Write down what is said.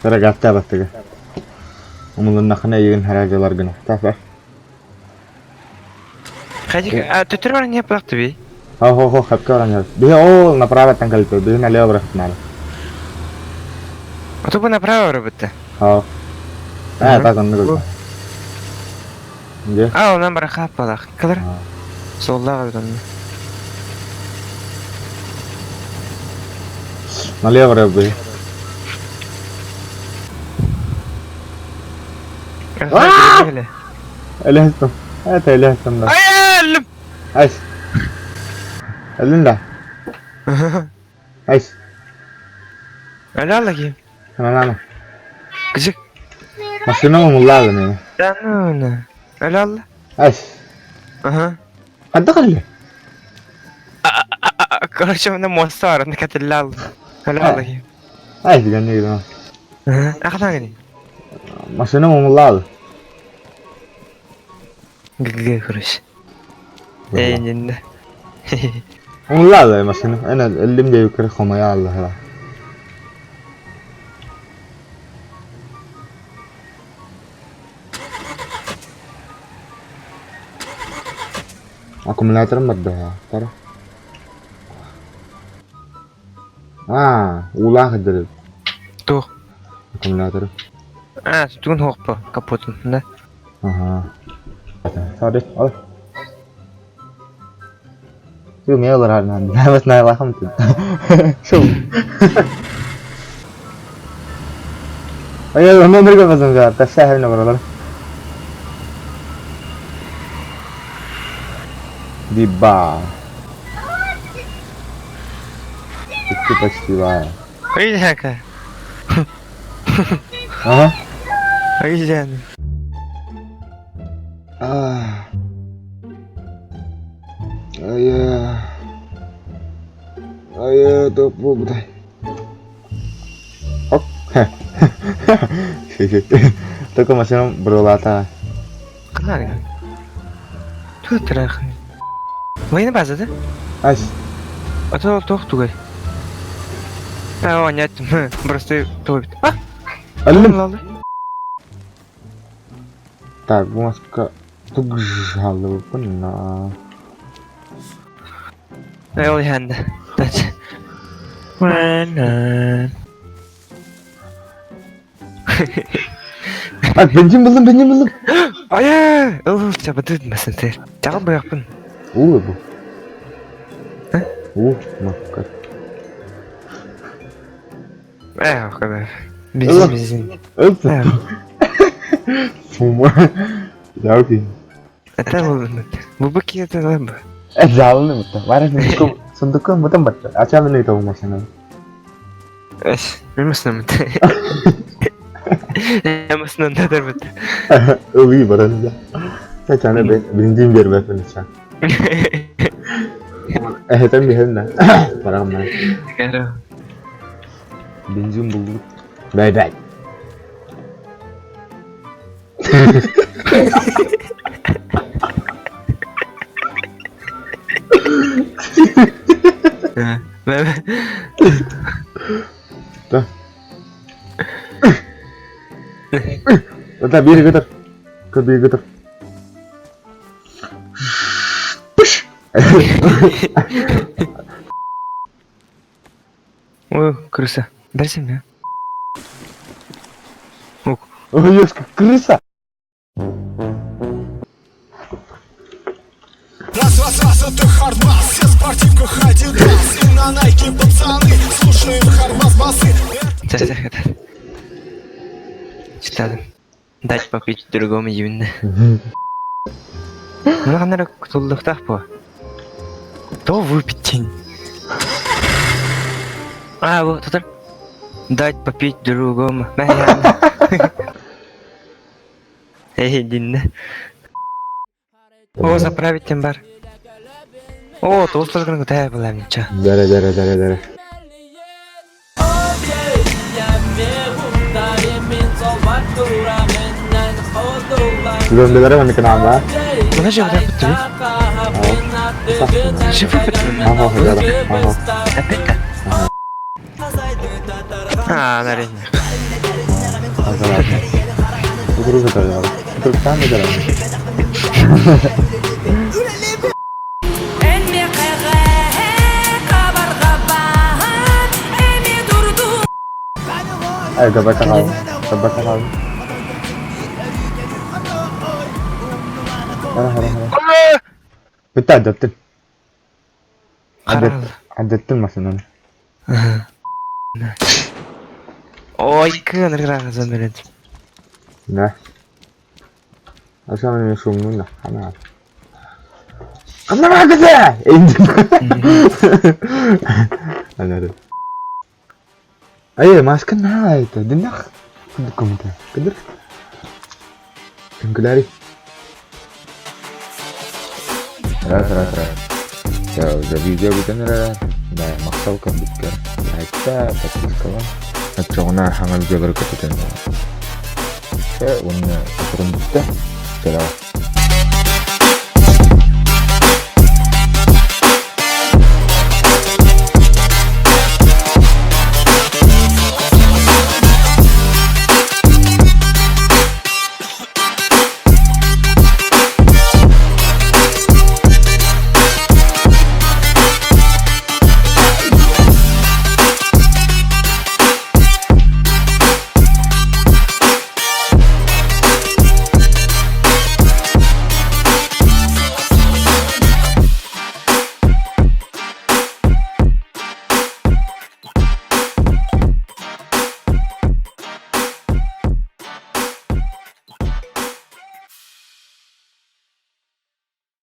Ragazza battığı. Umulun nakına yığın haracalar günü. Tafer. Хадик, ты термин не платишь? Ho, hep öğreniyoruz. Bir o направо tankalito, bir налево bırakmalı. А то бы направо работа. Ha. Tak onu gördüm. Ne? А, он нам рахат балах. Калар? Солла гадан. Налево бırak. Elehtim. Evet elehtim da. Ayalım. Ay. Elinde. Ay. Öyle Allah ki. Hemen ama. Küçük. Maşına mı mulladı ne? Canına. Öyle Allah. Ay. Aha. Hadi kalli. Karşımda monster var. Ne kadar lal. Öyle Allah ki. Ay diyen ne gidiyor? Aha. Akıdan gidin. Maşına mı mulladı? Gıgı kuruş. Eğlenceli. Mulladı maşına. En az 50 yukarı komaya Allah. Akumulatorum var daha. Tara. Ulah kıdırır. Tuh. Akumulatorum. Tutun hoppa. Kaputun. Ne? Aha. Sorry. Al. Chứ mẹ là làm hai bên này là không được. Sung. Bây giờ nó mới có bao giờ ta xe hay nào rồi. Di bar. Itu pasti lah. Ay haka. Aha. Ay can. Ayah, topu betul. Ok. Itu kok masih berolata. Kenal ya? Tuh terakhir. Mana bahasa tu? Ais. Atau tuh gay. Tahu nyat, просто tuh. Ah, Alim. lalu. Так, bu masuk ke Tugjalu pernah. Ayo lihat. Touch. Mana? Benjim belum. Ayah, siapa tuh mas nanti? Jangan banyak pun. Bu. Hah? Makan. Kadar. Bizim. Öptüm. Semua. Jauh sih. Tahu bu bakıyor da lan bu. Jauh nih betul. Waras sundukku betul betul. Acha nih tahu maksudnya. Bilmezsin ama. Yapmasın da der betul. İyi barang ya. Saya cana benjim biar betul nih. Tam biar na. Barang mana? Karo. Benjim bulut. Bye. Dah. Udah bir götür. Bir götür. Push. Крыса. Дальше меня. Ой, крыса. Раз, это хардбас, все спортивку Адидас. И на Найке пацаны, слушаем хардбас басы. Читали. Дать попить другому именно. Ну, она кутулдук так по. То выпить тень. Вот тут. Дать попить другому. Dinle. O заправить тем бар. О, толстыргын күтә булам ничә. Дәре. Belum mana kenapa? Mana siapa dapat tuh? Siapa dapat? Nari. Hazırladım. Bu grubu da alalım. Bu gruptan da alalım. Ay kabata kaldım. Kabata kaldım. Hara. Bitti adettin. Adettin misin onu? Ой, кыныр замерет. Ne? Aşağı benim şumluğum da. Ana. Ana kızı! İndim. Anladım. Ayo, masker nah itu. Dindak. Kudu komentar. Kudu. Kelari. Ras. Ya, udah video bukan ras. Nah, maksal kan bukan. Nah, kita bagus kawan. Acona hangal jabar ketutan. Saya unnya turun kita. Salah.